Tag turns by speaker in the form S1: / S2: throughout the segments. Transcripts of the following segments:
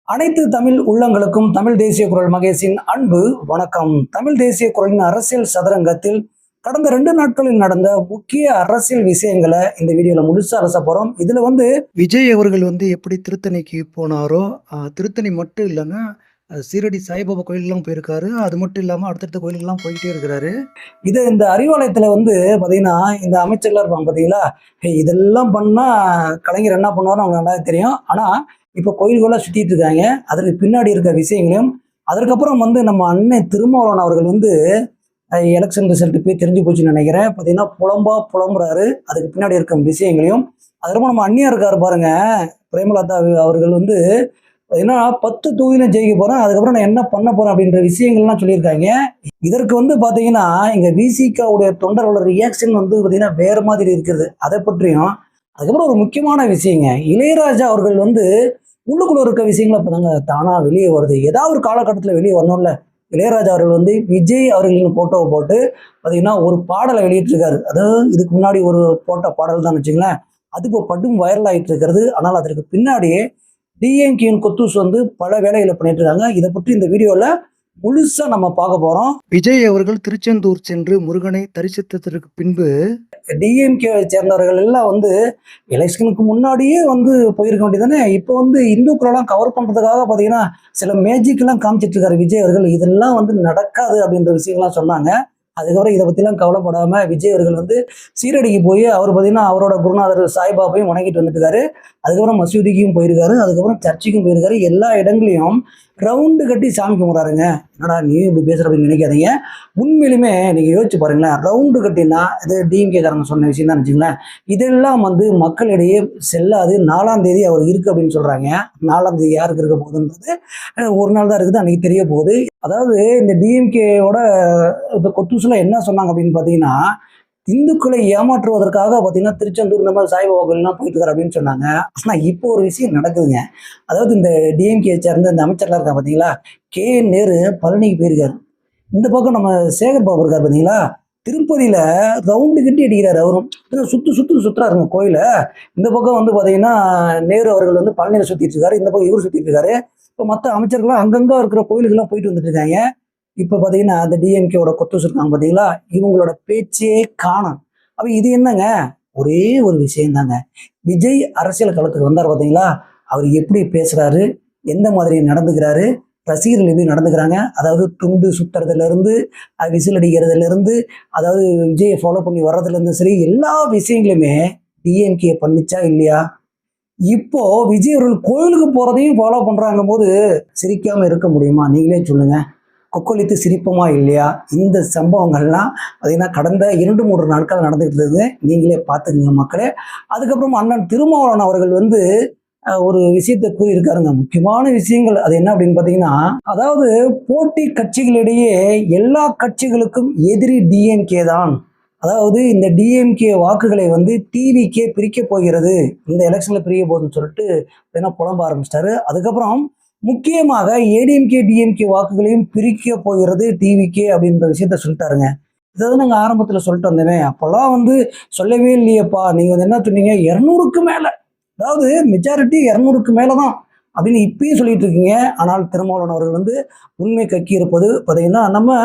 S1: அனைத்து தமிழ் உள்ளங்களுக்கும் தமிழ் தேசிய குரல் மகேஷின் அன்பு வணக்கம். தமிழ் தேசிய குரலின் அரசியல் சதுரங்கத்தில் கடந்த 2 நாட்களில் நடந்த முக்கிய அரசியல் விஷயங்களை இந்த வீடியோல முழுசா அலச போறோம். இதுல
S2: விஜய் அவர்கள் எப்படி திருத்தணிக்கு போனாரோ, திருத்தணி மட்டும் இல்லங்க, சீரடி சாய்பாபா கோயிலுக்குலாம் போயிருக்காரு. அது மட்டும் இல்லாம அடுத்தடுத்த கோயிலுக்குலாம் போயிட்டே இருக்கிறாரு.
S1: இந்த அறிவாலயத்துல பாத்தீங்கன்னா, இந்த அமைச்சர்லாம் இருப்பாங்க பாத்தீங்களா, இதெல்லாம் பண்ணா கலைஞர் என்ன பண்ணுவாருன்னு அவங்க நல்லா தெரியும். ஆனா இப்ப கோயில்களா சுத்திட்டு இருக்காங்க. அதுக்கு பின்னாடி இருக்க விஷயங்களையும், அதற்கப்புறம் நம்ம அண்ணன் திருமாவளவன் அவர்கள் எலெக்ஷன் ரிசல்ட் போய் தெரிஞ்சு போச்சுன்னு நினைக்கிறேன். பார்த்தீங்கன்னா புலம்புறாரு. அதுக்கு பின்னாடி இருக்க விஷயங்களையும், அதுக்கப்புறம் நம்ம அண்ணியா இருக்காரு பாருங்க, பிரேமலதா அவர்கள் பார்த்தீங்கன்னா 10 தொகுதியிலும் ஜெயிக்க போறேன், அதுக்கப்புறம் நான் என்ன பண்ண போறேன் அப்படின்ற விஷயங்கள்லாம் சொல்லியிருக்காங்க. இதற்கு பார்த்தீங்கன்னா இங்க விசிகாவுடைய தொண்டர்களோட ரியாக்ஷன் பார்த்தீங்கன்னா வேற மாதிரி இருக்குது. அதை பற்றியும், அதுக்கப்புறம் ஒரு முக்கியமான விஷயங்க, இளையராஜா அவர்கள் உள்ளுக்குள்ள இருக்க விஷயங்களை இப்பதாங்க தானா வெளியே வருது. ஏதாவது ஒரு காலகட்டத்தில் வெளியே வரணும்ல. இளையராஜா அவர்கள் விஜய் அவர்களின் போட்டோவை போட்டு பார்த்தீங்கன்னா ஒரு பாடலை வெளியிட்டிருக்காரு. அதாவது இதுக்கு முன்னாடி ஒரு போட்ட பாடல் தான் வச்சுங்களேன். அது இப்போ பட்டும் வைரல் ஆகிட்டு இருக்கிறது. ஆனால் அதற்கு பின்னாடியே டிஎம்கேயின் கொத்தூஸ் பல வேலைகளை பண்ணிட்டு இருக்காங்க. இதை பற்றி இந்த வீடியோவில் முழுசா நம்ம பார்க்க போறோம்.
S2: விஜய் அவர்கள் திருச்செந்தூர் சென்று முருகனை தரிசித்ததற்கு பின்பு
S1: டிஎம்கே சேர்ந்தவர்கள் எல்லாம் எலெக்ஷனுக்கு முன்னாடியே போயிருக்க வேண்டியதானே. இப்போ இந்துக்களெல்லாம் கவர் பண்றதுக்காக பார்த்தீங்கன்னா சில மேஜிக் எல்லாம் காமிச்சிட்டு இருக்காரு விஜய் அவர்கள். இதெல்லாம் நடக்காது அப்படின்ற விஷயங்கள்லாம் சொன்னாங்க. அதுக்கப்புறம் இதை பற்றிலாம் கவலைப்படாம விஜய் அவர்கள் சீரடிக்கு போய் அவர் பார்த்தீங்கன்னா அவரோட குருநாதர் சாய்பாபையும் வணங்கிட்டு வந்துட்டுருக்காரு. அதுக்கப்புறம் மசூதிக்கும் போயிருக்காரு, அதுக்கப்புறம் சர்ச்சுக்கும் போயிருக்காரு. எல்லா இடங்களையும் ரவுண்டு கட்டி சாமி கும்பிட்றாருங்க. என்னடா நீ இப்படி பேசுற அப்படின்னு நினைக்காதீங்க. உண்மையிலுமே நீங்க யோசிச்சு பாருங்களேன், ரவுண்டு கட்டினா இது டிஎம்கே காரங்க சொன்ன விஷயம் தான் வச்சுங்களேன். இதெல்லாம் மக்களிடையே செல்லாது. 4ஆம் தேதி அவர் இருக்கு அப்படின்னு சொல்றாங்க. 4ஆம் தேதி யாருக்கு இருக்க போகுதுன்றது ஒரு நாள் தான் இருக்குது, அன்னைக்கு தெரிய போகுது. அதாவது இந்த டிஎம்கேயோட இப்போ கொத்தூஸ்ல என்ன சொன்னாங்க அப்படின்னு பார்த்தீங்கன்னா, இந்துக்களை ஏமாற்றுவதற்காக பார்த்தீங்கன்னா திருச்செந்தூர் இந்த மாதிரி சாய்பாபா கோயில்லாம் போயிட்டு இருக்காரு அப்படின்னு சொன்னாங்க. ஆனால் இப்போ ஒரு விஷயம் நடக்குதுங்க. அதாவது இந்த டிஎம்கே சேர்ந்த இந்த அமைச்சர்லாம் இருக்கா பார்த்தீங்களா, நேரு பழனிக்கு போயிருக்காரு. இந்த பக்கம் நம்ம சேகர் பாபு இருக்காரு பார்த்தீங்களா, திருப்பதியில ரவுண்டு கட்டி அடிக்கிறாரு. அவரும் சுத்துறாருங்க கோயில. இந்த பக்கம் பார்த்தீங்கன்னா நேரு அவர்கள் பழனியில சுத்திட்டு இருக்காரு, இந்த பக்கம் இவர் சுத்திட்டு இருக்காரு. இப்போ மற்ற அமைச்சர்கள்லாம் அங்கங்க இருக்கிற கோயிலுக்கெல்லாம் போயிட்டு வந்துட்டு இருக்காங்க. இப்போ பார்த்தீங்கன்னா அந்த டிஎம்கேவோட கொத்தூஸ் இருக்காங்க பார்த்தீங்களா, இவங்களோட பேச்சே காணும். அப்போ இது என்னங்க, ஒரே ஒரு விஷயம் தாங்க. விஜய் அரசியல் களத்துக்கு வந்தார் பார்த்தீங்களா, அவர் எப்படி பேசுறாரு, எந்த மாதிரி நடந்துக்கிறாரு, ரசிகர்கள் எப்படி நடந்துக்கிறாங்க, அதாவது துண்டு சுத்துறதுல இருந்து விசில் அடிக்கிறதுல இருந்து, அதாவது விஜயை ஃபாலோ பண்ணி வர்றதுல இருந்து சரி, எல்லா விஷயங்களுமே டிஎம்கே பண்ணிச்சா இல்லையா? இப்போ விஜய் அவர்கள் கோயிலுக்கு போறதையும் ஃபாலோ பண்றாங்க போது சிரிக்காம இருக்க முடியுமா? நீங்களே சொல்லுங்க. கொக்கொலித்து சிரிப்போமா இல்லையா? இந்த சம்பவங்கள்லாம் பார்த்தீங்கன்னா கடந்த 2-3 நாட்கள் நடந்துகிட்டு இருக்குது. நீங்களே பார்த்துக்குங்க மக்களே. அதுக்கப்புறம் அண்ணன் திருமாவளவன் அவர்கள் ஒரு விஷயத்தை கூறியிருக்காருங்க, முக்கியமான விஷயங்கள். அது என்ன அப்படின்னு பார்த்தீங்கன்னா, அதாவது போட்டி கட்சிகளிடையே எல்லா கட்சிகளுக்கும் எதிரி டிஎம்கே தான். அதாவது இந்த டிஎம்கே வாக்குகளை டிவிக்கே பிரிக்க போகிறது, இந்த எலெக்ஷன்ல பிரிய போகுதுன்னு சொல்லிட்டு புலம்ப ஆரம்பிச்சிட்டாரு. அதுக்கப்புறம் முக்கியமாக ஏடிஎம்கே டிஎம்கே வாக்குகளையும் பிரிக்க போகிறது டிவிக்கே அப்படின்ற விஷயத்த சொல்லிட்டாருங்க. இதாவது நாங்கள் ஆரம்பத்தில் சொல்லிட்டு வந்தேன். அப்போல்லாம் சொல்லவே இல்லையப்பா. நீங்க என்ன சொன்னீங்க, 200க்கு மேல, அதாவது மெஜாரிட்டி 200க்கு மேலதான் அப்படின்னு இப்பயும் சொல்லிட்டு இருக்கீங்க. ஆனால் திருமாவளவன் அவர்கள் உண்மை கக்கி இருப்பது பார்த்தீங்கன்னா நம்ம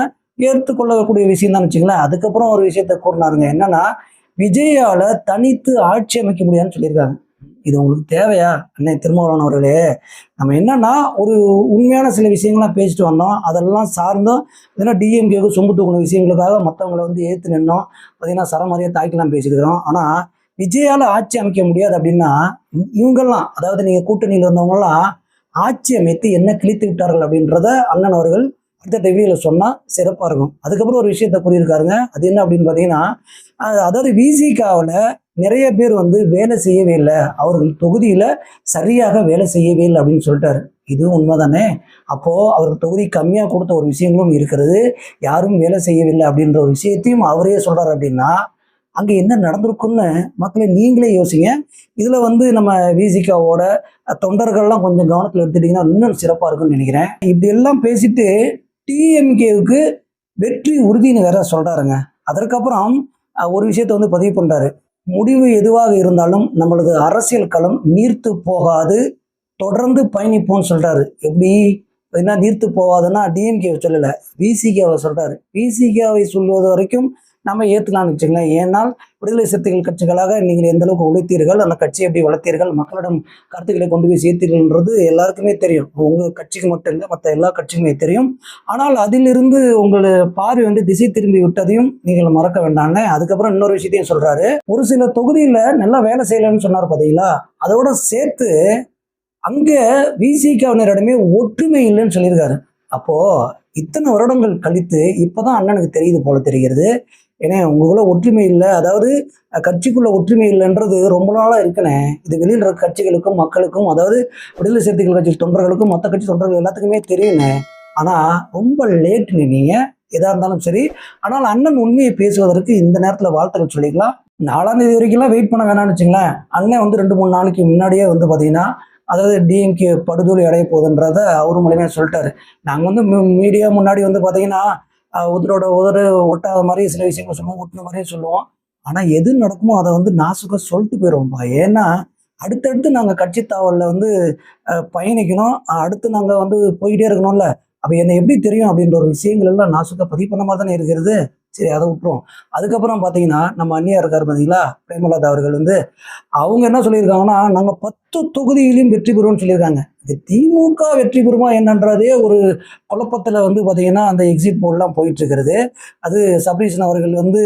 S1: ஏற்றுக்கொள்ளக்கூடிய விஷயம் தான் வச்சுங்களேன். அதுக்கப்புறம் ஒரு விஷயத்த கூறினாருங்க, என்னன்னா விஜயால தனித்து ஆட்சி அமைக்க முடியாதுன்னு சொல்லியிருக்காங்க. இது உங்களுக்கு தேவையா அண்ணே திருமாவளவன் அவர்களே? நம்ம என்னன்னா ஒரு உண்மையான சில விஷயங்கள்லாம் பேசிட்டு வந்தோம். அதெல்லாம் சார்ந்தும் ஏன்னா டிஎம்கேக்கு சொம்பு தூக்கின விஷயங்களுக்காக மற்றவங்களை ஏற்று நின்னோம். பார்த்தீங்கன்னா சரமாரியாக தாய்க்கெல்லாம் பேசிக்கிறோம். ஆனால் விஜயால ஆட்சி அமைக்க முடியாது அப்படின்னா இவங்கெல்லாம், அதாவது நீங்கள் கூட்டணியில் இருந்தவங்கலாம் ஆட்சி அமைத்து என்ன கிழித்து விட்டார்கள் அப்படின்றத அண்ணன் அவர்கள் அடுத்த வீடியோவில் சொன்னால் சிறப்பாக இருக்கும். அதுக்கப்புறம் ஒரு விஷயத்த கூறியிருக்காருங்க. அது என்ன அப்படின்னு பார்த்தீங்கன்னா, அதாவது விசிகாவில் நிறைய பேர் வேலை செய்யவே இல்லை, அவர்கள் தொகுதியில் சரியாக வேலை செய்யவே இல்லை அப்படின்னு சொல்லிட்டாரு. இதுவும் உண்மைதானே? அப்போது அவருக்கு தொகுதி கம்மியாக கொடுத்த ஒரு விஷயங்களும் இருக்கிறது, யாரும் வேலை செய்யவில்லை அப்படின்ற ஒரு விஷயத்தையும் அவரே சொல்கிறார். அப்படின்னா அங்கே என்ன நடந்திருக்குன்னு மக்களை நீங்களே யோசிங்க. இதில் நம்ம விசிகாவோட தொண்டர்கள்லாம் கொஞ்சம் கவனத்தில் எடுத்துட்டிங்கன்னா இன்னும் சிறப்பாக இருக்குன்னு நினைக்கிறேன். இப்படி எல்லாம் பேசிட்டு டிஎம்கேவுக்கு வெற்றி உறுதின்னு வேற சொல்றாருங்க. அதற்கப்புறம் ஒரு விஷயத்த பதிவு பண்றாரு, முடிவு எதுவாக இருந்தாலும் நம்மளது அரசியல் களம் நீர்த்து போகாது, தொடர்ந்து பயணிப்போம்னு சொல்றாரு. எப்படி என்ன நீர்த்து போவாதுன்னா டிஎம்கே சொல்லல, விசிகாவை சொல்றாரு. விசிகாவை சொல்வது வரைக்கும் நம்ம ஏத்துக்கலாம்னு வச்சுங்களேன். ஏன்னால் விடுதலை சிறுத்தைகள் கட்சிகளாக நீங்கள் எந்த அளவுக்கு உழைத்தீர்கள், அந்த கட்சியை எப்படி வளர்த்தீர்கள், மக்களிடம் கருத்துக்களை கொண்டு போய் சேர்த்தீர்கள்ன்றது எல்லாருக்குமே தெரியும். உங்க கட்சிக்கு மட்டும் இல்லை, மற்ற எல்லா கட்சிக்குமே தெரியும். ஆனால் அதிலிருந்து உங்கள் பார்வை வந்து திசை திரும்பி விட்டதையும் நீங்கள் மறக்க வேண்டாம்னு அதுக்கப்புறம் இன்னொரு விஷயத்தையும் சொல்றாரு. ஒரு சில தொகுதியில நல்லா வேலை செய்யலன்னு சொன்னார் பாத்தீங்களா, அதோட சேர்த்து அங்க விசிகாவினரிடமே ஒற்றுமை இல்லைன்னு சொல்லியிருக்காரு. அப்போ இத்தனை வருடங்கள் கழித்து இப்பதான் அண்ணனுக்கு தெரியுது போல தெரிகிறது. ஏன்னா உங்களுக்குள்ள ஒற்றுமை இல்லை, அதாவது கட்சிக்குள்ள ஒற்றுமை இல்லைன்றது ரொம்ப நாளா இருக்குனே. இது வெளியில் இருக்க கட்சிகளுக்கும் மக்களுக்கும், அதாவது விடுதலை சிறுத்தைகள் கட்சி தொண்டர்களுக்கும் மற்ற கட்சி தொண்டர்கள் எல்லாத்துக்குமே தெரியுனே. ஆனா ரொம்ப லேட்டுன்னு நீங்க எதா இருந்தாலும் சரி. ஆனால் அண்ணன் உண்மையை பேசுவதற்கு இந்த நேரத்துல வாழ்த்துக்கள் சொல்லிக்கலாம். 4ஆம் தேதி வரைக்கும்லாம் வெயிட் பண்ண வேணாம்னு வச்சுங்களேன். அண்ணன் வந்து 2-3 நாளைக்கு முன்னாடியே வந்து பாத்தீங்கன்னா, அதாவது டிஎம்கே படுதோலி அடைய போகுதுன்றத அவரு மூலமே சொல்லிட்டாரு. நாங்க வந்து மீடியா முன்னாடி வந்து பாத்தீங்கன்னா உதரோட உதறு ஒட்டாத மாதிரி சில விஷயங்கள் சொல்லுவோம், ஒட்டுன மாதிரியும் சொல்லுவோம். ஆனா எது நடக்குமோ அதை வந்து நாசுக்கா சொல்லிட்டு போயிடுவோம்ப்பா. ஏன்னா அடுத்தடுத்து நாங்க கட்சி தாவல்ல வந்து பயணிக்கணும், அடுத்து நாங்க வந்து போயிட்டே இருக்கணும்ல. அப்ப என்ன எப்படி தெரியும் அப்படின்ற ஒரு விஷயங்கள் எல்லாம் நாசுக்கா பதிவு பண்ண மாதிரி தானே இருக்கிறது. சரி, அதை விட்டுரும். அதுக்கப்புறம் பாத்தீங்கன்னா நம்ம அண்ணியா இருக்காரு பாத்தீங்களா, பிரேமலதா அவர்கள் வந்து அவங்க என்ன சொல்லியிருக்காங்கன்னா, நாங்க 10 தொகுதியிலையும் வெற்றி பெறுவோம்னு சொல்லியிருக்காங்க. இது திமுக வெற்றி பெறுமா என்னன்றதே ஒரு குழப்பத்துல வந்து பாத்தீங்கன்னா அந்த எக்ஸிட் போல்லாம் போயிட்டு இருக்கிறது. அது சபரீஷன் அவர்கள் வந்து,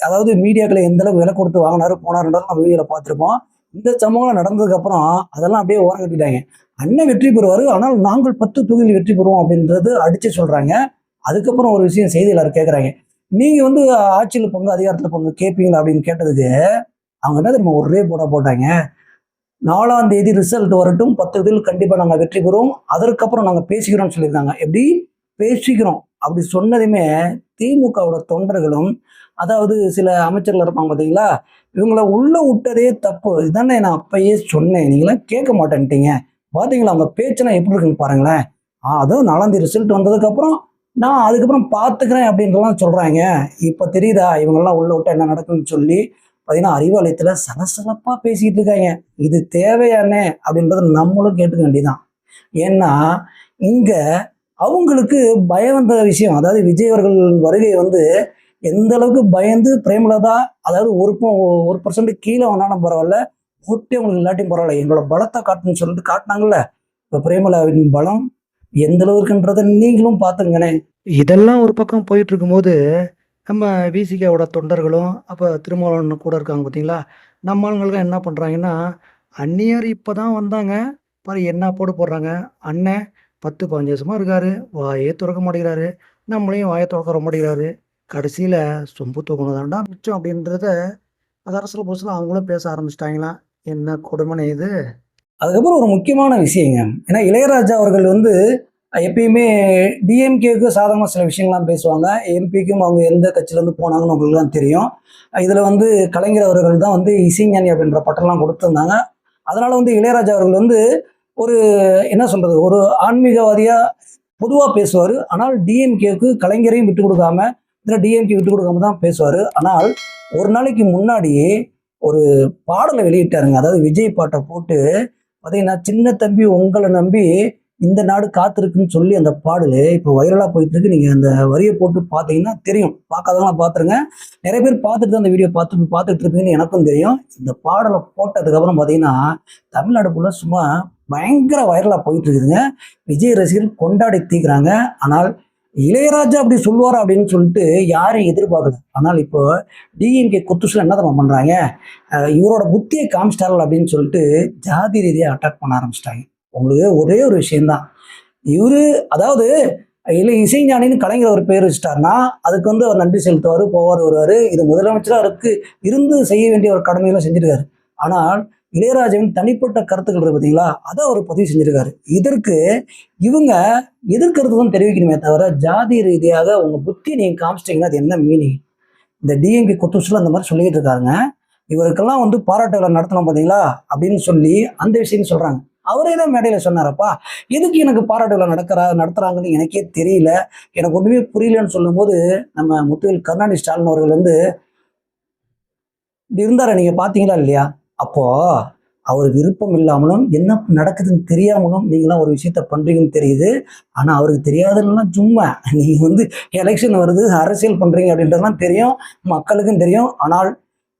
S1: அதாவது மீடியாக்களை எந்த அளவுக்கு விலை கொடுத்து வாங்கினாரு போனாருன்றதை நம்ம வீடியோல பார்த்துருப்போம். இந்த சம்பவம் நடந்ததுக்கு அப்புறம் அதெல்லாம் அப்படியே ஓரம் கட்டிட்டாங்க. அண்ணன் வெற்றி பெறுவாரு, ஆனால் நாங்கள் 10 தொகுதியில் வெற்றி பெறுவோம் அப்படின்றது அடிச்சு சொல்றாங்க. அதுக்கப்புறம் ஒரு விஷயம் செய்தியாளர் கேட்கறாங்க, நீங்க வந்து ஆட்சியில் பங்கு அதிகாரத்துல பங்கு கேட்பீங்களா அப்படின்னு கேட்டதுக்கு அவங்க என்ன தெரியுமா ஒரே போட்டாங்க, 4ஆம் தேதி ரிசல்ட் வரட்டும், 10 இதில் கண்டிப்பா நாங்க வெற்றி பெறுவோம், அதற்கப்புறம் நாங்க பேசிக்கிறோம்னு சொல்லியிருக்காங்க. எப்படி பேசிக்கிறோம் அப்படி சொன்னதுமே திமுகவோட தொண்டர்களும், அதாவது சில அமைச்சர்கள் இருப்பாங்க பாத்தீங்களா, இவங்கள உள்ள விட்டதே தப்பு, இதுதானே நான் அப்பயே சொன்னேன், நீங்களாம் கேட்க மாட்டேன்ட்டீங்க, பாத்தீங்களா அவங்க பேச்செல்லாம் எப்படி இருக்குன்னு பாருங்களேன். அதுவும் 4ஆம் தேதி ரிசல்ட் வந்ததுக்கு அப்புறம் நான் அதுக்கப்புறம் பார்த்துக்கிறேன் அப்படின்றலாம் சொல்றாங்க. இப்ப தெரியுதா இவங்கெல்லாம் உள்ள விட்டா என்ன நடக்கும்னு சொல்லி பார்த்தீங்கன்னா அறிவாலயத்துல சலசலப்பா பேசிட்டு இருக்காங்க. இது தேவையானே அப்படின்றத நம்மளும் கேட்டுக்க வேண்டியதான். ஏன்னா இங்க அவங்களுக்கு பயம் வந்த விஷயம், அதாவது விஜய் அவர்கள் வருகை வந்து எந்த அளவுக்கு பயந்து பிரேமலதா, அதாவது 1% கீழே வேணாலும் பரவாயில்ல, ஓட்டே உங்களுக்கு இல்லாட்டியும் பரவாயில்ல, எங்களோட பலத்தை காட்டுன்னு சொல்லிட்டு காட்டினாங்கல்ல. இப்ப பிரேமலாவின் பலம் எந்த அளவுக்குன்றதை நீங்களும் பார்த்துங்கண்ணே.
S2: இதெல்லாம் ஒரு பக்கம் போயிட்டு இருக்கும்போது, நம்ம விசிகாவோட தொண்டர்களும், அப்ப திருமாவளவன் கூட இருக்காங்க பார்த்தீங்களா? நம்ம ஆளுங்கலாம் என்ன பண்றாங்கன்னா, அந்நியர் இப்பதான் வந்தாங்க. பாரு என்ன போடுறாங்க. அண்ணன் 10, 15 வருஷமா இருக்காரு. வாயே தொறக்க மாட்டேங்கிறாரு. நம்மளையும் வாய தொறக்க விட மாட்டேங்கிறாரு. கடைசியில சொம்பு தூக்கணும் தான்டா மிச்சம் அப்படின்றத அது அரசியல் புதுசுல அவங்களும் பேச ஆரம்பிச்சிட்டாங்களாம். என்ன கொடுமைண்ணே இது!
S1: அதுக்கப்புறம் ஒரு முக்கியமான விஷயங்க, ஏன்னா இளையராஜா அவர்கள் வந்து எப்பயுமே டிஎம்கேக்கு சாதகமாக சில விஷயங்கள்லாம் பேசுவாங்க. எம்பிக்கும் அவங்க எந்த கட்சியிலேருந்து போனாங்கன்னு உங்களுக்குலாம் தெரியும். இதில் வந்து கலைஞர் அவர்கள் தான் வந்து இசைஞானி அப்படின்ற பட்டம்லாம் கொடுத்துருந்தாங்க. அதனால வந்து இளையராஜா அவர்கள் வந்து ஒரு என்ன சொல்றது, ஒரு ஆன்மீகவாதியா பொதுவாக பேசுவார். ஆனால் டிஎம்கேக்கு கலைஞரையும் விட்டு கொடுக்காம, இதில் டிஎம்கே விட்டு கொடுக்காம தான் பேசுவார். ஆனால் ஒரு நாளைக்கு முன்னாடியே ஒரு பாடலை வெளியிட்டாருங்க, அதாவது விஜய் பாட்டை போட்டு பார்த்தீங்கன்னா, சின்ன தம்பி உங்களை நம்பி இந்த நாடு காத்திருக்குன்னு சொல்லி அந்த பாடல் இப்போ வைரலாக போயிட்டு இருக்கு. நீங்கள் அந்த வரியை போட்டு பார்த்தீங்கன்னா தெரியும். பார்க்காதவங்களாம் பார்த்துருங்க. நிறைய பேர் பார்த்துட்டு அந்த வீடியோ பார்த்துட்டு இருப்பீங்கன்னு எனக்கும் தெரியும். இந்த பாடலை போட்டதுக்கப்புறம் பார்த்தீங்கன்னா தமிழ்நாடு ஃபுல்லாக சும்மா பயங்கர வைரலாக போயிட்டு இருக்குதுங்க. விஜய் ரசிகர்கள் கொண்டாடி தீக்குறாங்க. ஆனால் இளையராஜா அப்படி சொல்லுவாரா அப்படின்னு சொல்லிட்டு யாரையும் எதிர்பார்க்கல. ஆனால் இப்போ டிஎம்கே குத்துசுல என்ன தான் பண்றாங்க, இவரோட புத்தியை காமிச்சிட்டார்கள் அப்படின்னு சொல்லிட்டு ஜாதி ரீதியாக அட்டாக் பண்ண ஆரம்பிச்சிட்டாங்க. உங்களுக்கு ஒரே ஒரு விஷயம்தான், இவரு அதாவது இசைஞானின்னு கலைஞர் ஒரு பேர் வச்சுட்டாருன்னா அதுக்கு வந்து அவர் நன்றி செலுத்துவார், போவார், வருவார். இது முதலமைச்சராக அவருக்கு இருந்து செய்ய வேண்டிய ஒரு கடமையெல்லாம் செஞ்சிருக்காரு. ஆனால் இளையராஜாவின் தனிப்பட்ட கருத்துக்கள் இருக்கு பார்த்தீங்களா, அதை அவர் பதிவு செஞ்சிருக்காரு. இதற்கு இவங்க எதிர்கருத்து தான் தெரிவிக்கணுமே தவிர ஜாதி ரீதியாக உங்க புத்தி நீங்க காமிச்சிட்டீங்கன்னா அது என்ன மீனிங்? இந்த டிஎம்கே குத்துசுல அந்த மாதிரி சொல்லிட்டு இருக்காருங்க. இவருக்கெல்லாம் வந்து பாராட்டு விழா நடத்தணும் பார்த்தீங்களா அப்படின்னு சொல்லி அந்த விஷயம் சொல்றாங்க. அவரே தான் மேடையில சொன்னாரப்பா, எதுக்கு எனக்கு பாராட்டு விழா நடத்துறாங்கன்னு எனக்கே தெரியல, எனக்கு ஒன்றுமே புரியலன்னு சொல்லும்போது நம்ம முத்துவேல் கருணாநிதி ஸ்டாலின் அவர்கள் வந்து இருந்தார நீங்க பாத்தீங்களா இல்லையா? அப்போ அவர் விருப்பம் இல்லாமலும் என்ன நடக்குதுன்னு தெரியாமலும் நீங்களாம் ஒரு விஷயத்த பண்றீங்கன்னு தெரியுது. ஆனா அவருக்கு தெரியாதுன்னா சும்மா நீங்க வந்து எலெக்ஷன் வருது, அரசியல் பண்றீங்க அப்படின்றதெல்லாம் தெரியும், மக்களுக்கும் தெரியும். ஆனால்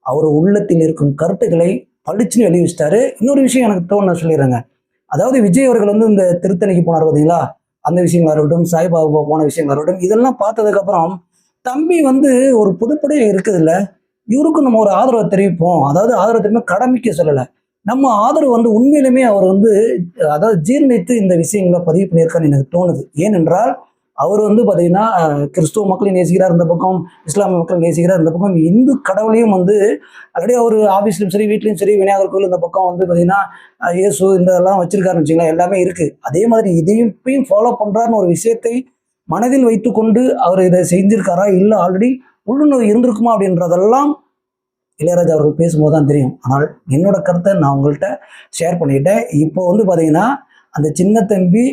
S1: அவர் உள்ளத்தில் இருக்கும் கருத்துக்களை பளிச்சுன்னு எழுதி வச்சிட்டாரு. இன்னொரு விஷயம் எனக்கு தோணுன சொல்லிடுறேங்க. அதாவது விஜய் அவர்கள் வந்து இந்த திருத்தணிக்கு போனார் பார்த்தீங்களா? அந்த விஷயங்களா இருக்கட்டும், சாய்பாபா போன விஷயங்களா இருக்கட்டும், இதெல்லாம் பார்த்ததுக்கு அப்புறம் தம்பி வந்து ஒரு பொதுப்படையா இருக்குதுல்ல, இவருக்கும் நம்ம ஒரு ஆதரவை தெரிவிப்போம். அதாவது ஆதரவு தெரிவிப்போம், கடமைக்கு சொல்லல. நம்ம ஆதரவு வந்து உண்மையிலுமே அவர் வந்து அதாவது ஜீர்ணித்து இந்த விஷயங்களை பதிவு பண்ணியிருக்கான்னு எனக்கு தோணுது. ஏனென்றால் அவர் வந்து பார்த்தீங்கன்னா கிறிஸ்துவ மக்களையும் நேசிக்கிறார் இந்த பக்கம், இஸ்லாமிய மக்கள் நேசிக்கிறார் இந்த பக்கம், இந்து கடவுளையும் வந்து ஆல்ரெடி அவர் ஆஃபீஸ்லையும் சரி, வீட்லையும் சரி, விநாயகர் கோயில் இந்த பக்கம் வந்து பார்த்தீங்கன்னா இயேசு இந்த இதெல்லாம் வச்சிருக்காருன்னு வச்சுங்களேன், எல்லாமே இருக்கு. அதே மாதிரி இதையும் இப்பயும் ஃபாலோ பண்றாருன்னு ஒரு விஷயத்தை மனதில் வைத்துக்கொண்டு அவர் இதை செஞ்சிருக்காரா, இல்லை ஆல்ரெடி உள்ளுணர்வு இருந்திருக்குமா அப்படின்றதெல்லாம் இளையராஜா அவர்கள் பேசும்போது தான் தெரியும். ஆனால் என்னோட கருத்தை நான் உங்கள்கிட்ட ஷேர் பண்ணிக்கிட்டேன். இப்போ வந்து பார்த்தீங்கன்னா அந்த சின்ன தம்பி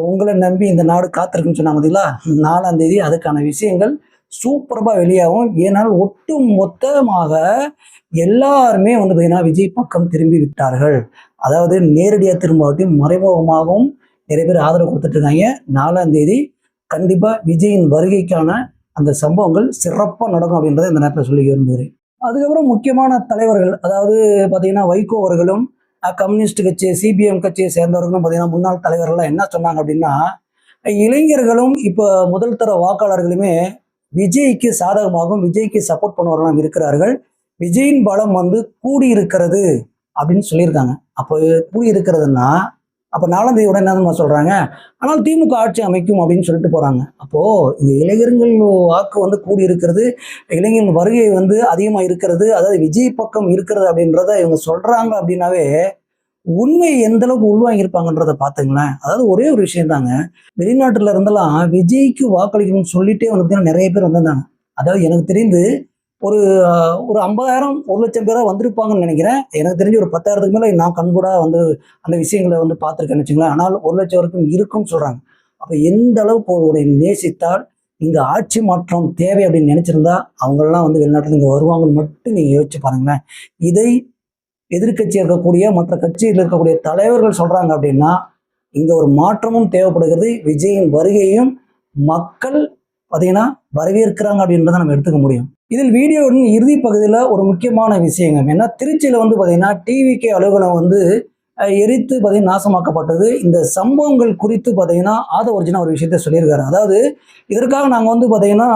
S1: உங்களை நம்பி இந்த நாடு காத்திருக்குன்னு சொன்னாங்க பார்த்தீங்களா, 4ஆம் தேதி அதுக்கான விஷயங்கள் சூப்பராக வெளியாகும். ஏனால் ஒட்டு மொத்தமாக எல்லாருமே வந்து பார்த்தீங்கன்னா விஜய் பக்கம் திரும்பி விட்டார்கள். அதாவது நேரடியாக திரும்பாவட்டையும் மறைமுகமாகவும் நிறைய பேர் ஆதரவு கொடுத்துட்டு இருக்காங்க. 4ஆம் தேதி கண்டிப்பாக விஜயின் வருகைக்கான அந்த சம்பவங்கள் சிறப்பாக நடக்கும் அப்படின்றத இந்த நேரத்தில் சொல்லி விரும்புகிறேன். அதுக்கப்புறம் முக்கியமான தலைவர்கள், அதாவது பார்த்தீங்கன்னா வைகோ அவர்களும் கம்யூனிஸ்ட் கட்சி, சிபிஎம் கட்சியை சேர்ந்தவர்களும் பார்த்தீங்கன்னா முன்னாள் தலைவர்கள்லாம் என்ன சொன்னாங்க அப்படின்னா, இளைஞர்களும் இப்போ முதல் தர வாக்காளர்களுமே விஜய்க்கு சாதகமாகவும் விஜய்க்கு சப்போர்ட் பண்ணுவவர்களும் இருக்கிறார்கள். விஜயின் பலம் வந்து கூடி இருக்கிறது அப்படின்னு சொல்லியிருக்காங்க. அப்போ கூடி இருக்கிறதுன்னா அப்போ 4ஆம் தேதியோட என்ன சொல்றாங்க, ஆனால் திமுக ஆட்சி அமைக்கும் அப்படின்னு சொல்லிட்டு போறாங்க. அப்போ இந்த இளைஞர்கள் வாக்கு வந்து கூடி இருக்கிறது, இளைஞர்கள் வருகை வந்து அதிகமாக இருக்கிறது, அதாவது விஜய் பக்கம் இருக்கிறது அப்படின்றத இவங்க சொல்றாங்க அப்படின்னாவே உண்மை எந்த அளவுக்கு உள்வாங்கி இருப்பாங்கன்றத பாத்துங்களேன். அதாவது ஒரே ஒரு விஷயம் தாங்க, வெளிநாட்டுல இருந்தெல்லாம் விஜய்க்கு வாக்களிக்கணும்னு சொல்லிட்டே வந்து நிறைய பேர் வந்திருந்தாங்க. அதாவது எனக்கு தெரிந்து ஒரு ஒரு 50,000 1,00,000 பேரா வந்திருப்பாங்கன்னு நினைக்கிறேன். எனக்கு தெரிஞ்சு ஒரு 10,000க்கு மேல நான் கண்கூடா வந்து அந்த விஷயங்களை வந்து பார்த்துருக்கேன்னு வச்சுங்களேன். ஆனால் 1,00,000 வரைக்கும் இருக்கும்னு சொல்றாங்க. அப்ப எந்த அளவுக்கு ஒருவரை நேசித்தால் இங்க ஆட்சி மாற்றம் தேவை அப்படின்னு நினைச்சிருந்தா அவங்கெல்லாம் வந்து வெளிநாட்டுல இங்க வருவாங்கன்னு மட்டும் நீங்க யோசிச்சு பாருங்களேன். இதை எதிர்கட்சி இருக்கக்கூடிய மற்ற கட்சியில் இருக்கக்கூடிய தலைவர்கள் சொல்றாங்க அப்படின்னா இங்க ஒரு மாற்றமும் தேவைப்படுகிறது. விஜயின் வருகையும் மக்கள் பார்த்தீங்கன்னா வரவேற்கிறாங்க அப்படின்றத நம்ம எடுத்துக்க முடியும். இதில் வீடியோவின் இறுதி பகுதியில் ஒரு முக்கியமான விஷயங்க, ஏன்னா திருச்சியில் வந்து பார்த்தீங்கன்னா டிவிகே அலுவலகம் வந்து எரித்து பார்த்தீங்கன்னா நாசமாக்கப்பட்டது. இந்த சம்பவங்கள் குறித்து பார்த்தீங்கன்னா ஆதவர்ஜுனா ஒரு விஷயத்த சொல்லியிருக்காரு. அதாவது இதற்காக நாங்கள் வந்து பார்த்தீங்கன்னா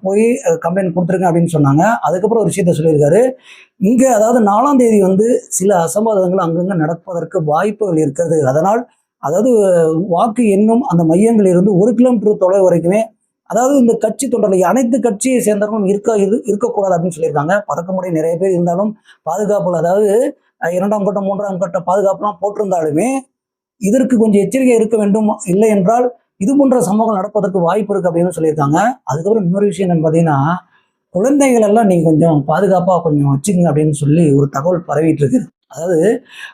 S1: போய் கம்ப்ளைண்ட் கொடுத்துருக்கேன் அப்படின்னு சொன்னாங்க. அதுக்கப்புறம் ஒரு விஷயத்த சொல்லியிருக்காரு. இங்கே அதாவது 4ஆம் தேதி வந்து சில அசம்பாவிதங்கள் அங்கங்கே நடப்பதற்கு வாய்ப்புகள் இருக்கிறது. அதனால் அதாவது வாக்கு எண்ணும் அந்த மையங்களில் இருந்து 1 கிலோமீட்டர் தொலைவு வரைக்குமே அதாவது இந்த கட்சி தொண்டர்கள் அனைத்து கட்சியை சேர்ந்தவர்களும் இருக்கக்கூடாது அப்படின்னு சொல்லியிருக்காங்க. பறக்கும்படி நிறைய பேர் இருந்தாலும் பாதுகாப்புகள், அதாவது 2ஆம் கட்டம் 3ஆம் கட்ட பாதுகாப்புலாம் போட்டிருந்தாலுமே இதற்கு கொஞ்சம் எச்சரிக்கை இருக்க வேண்டும், இல்லை என்றால் இது போன்ற சம்பவங்கள் நடப்பதற்கு வாய்ப்பு இருக்கு அப்படின்னு சொல்லியிருக்காங்க. அதுக்கப்புறம் இன்னொரு விஷயம் என்னன்னு பார்த்தீங்கன்னா, குழந்தைகள் எல்லாம் நீங்க கொஞ்சம் பாதுகாப்பா கொஞ்சம் வச்சுக்கோங்க அப்படின்னு சொல்லி ஒரு தகவல் பரவிட்டு இருக்கு. அதாவது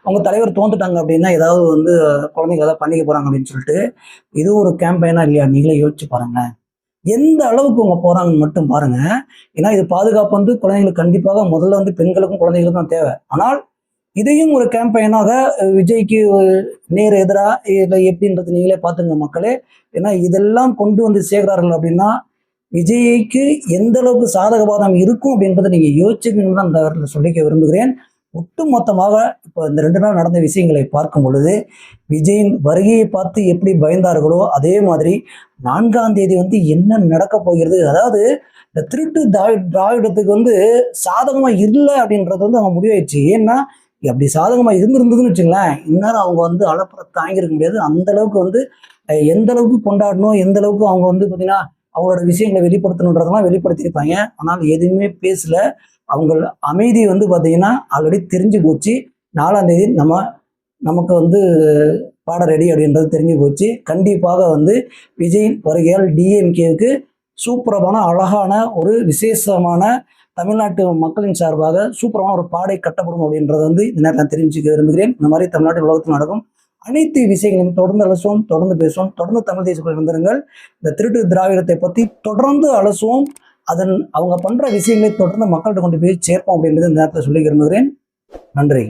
S1: அவங்க தலைவர் தோந்துட்டாங்க அப்படின்னா ஏதாவது வந்து குழந்தைங்க ஏதாவது பண்ணிக்க போறாங்க அப்படின்னு சொல்லிட்டு இது ஒரு கேம்பெயினா இல்லையா, நீங்களே யோசிச்சு பாருங்க எந்த அளவுக்கு அவங்க போறாங்கன்னு மட்டும் பாருங்க. ஏன்னா இது பாதுகாப்பு வந்து குழந்தைங்களுக்கு கண்டிப்பாக முதல்ல வந்து பெண்களுக்கும் குழந்தைகளுக்கும் தான் தேவை. ஆனால் இதையும் ஒரு கேம்பெயினாக விஜய்க்கு நேர் எதிராக இல்லை எப்படின்றது நீங்களே பார்த்துங்க மக்களே. ஏன்னா இதெல்லாம் கொண்டு வந்து சேர்க்கிறார்கள் அப்படின்னா விஜய்க்கு எந்த அளவுக்கு சாதகபாதம் இருக்கும் அப்படின்றத நீங்க யோசிச்சுக்கணும்னு தான் அந்த இடத்துல சொல்லிக்க விரும்புகிறேன். ஒட்டுமொத்தமாக இப்போ இந்த 2 நாள் நடந்த விஷயங்களை பார்க்கும் பொழுது விஜயின் வருகையை பார்த்து எப்படி பயந்தார்களோ அதே மாதிரி 4ஆம் தேதி வந்து என்ன நடக்க போகிறது, அதாவது இந்த திருட்டு திராவிடத்துக்கு வந்து சாதகமா இல்லை அப்படின்றது வந்து அவங்க முடிவாயிடுச்சு. ஏன்னா அப்படி சாதகமா இருந்திருந்ததுன்னு வச்சுங்களேன், இந்நேரம் அவங்க வந்து அளப்புற தாங்கிருக்க முடியாது. அந்த அளவுக்கு வந்து எந்த அளவுக்கு கொண்டாடணும், எந்த அளவுக்கு அவங்க வந்து பார்த்தீங்கன்னா அவங்களோட விஷயங்களை வெளிப்படுத்தணுன்றதெல்லாம் வெளிப்படுத்தியிருப்பாங்க. ஆனால் எதுவுமே பேசல. அவங்க அமைதி வந்து பார்த்தீங்கன்னா ஆல்ரெடி தெரிஞ்சு போச்சு. 4ஆம் தேதி நமக்கு வந்து பாடம் ரெடி அப்படின்றது தெரிஞ்சு போச்சு. கண்டிப்பாக வந்து விஜய் வருகையால் டிஎம்கேவுக்கு சூப்பரமான அழகான ஒரு விசேஷமான தமிழ்நாட்டு மக்களின் சார்பாக சூப்பரான ஒரு பாடை கட்டப்படும் அப்படின்றத வந்து இந்த நேரத்தில் தெரிஞ்சுக்க விரும்புகிறேன். இந்த மாதிரி தமிழ்நாட்டில் உலகத்தில் நடக்கும் அனைத்து விஷயங்களையும் தொடர்ந்து அலசுவோம், தொடர்ந்து பேசுவோம், தொடர்ந்து தமிழ் தேசத்தில் இருந்திருங்கள். இந்த திருட்டு திராவிடத்தை பற்றி தொடர்ந்து அலசுவோம். அவங்க பண்ற விஷயங்களை தொடர்ந்து மக்கள்கிட்ட கொண்டு போய் சேர்ப்போம் அப்படின்றது இந்த நேரத்தில் சொல்லி விரும்புகிறேன். நன்றி.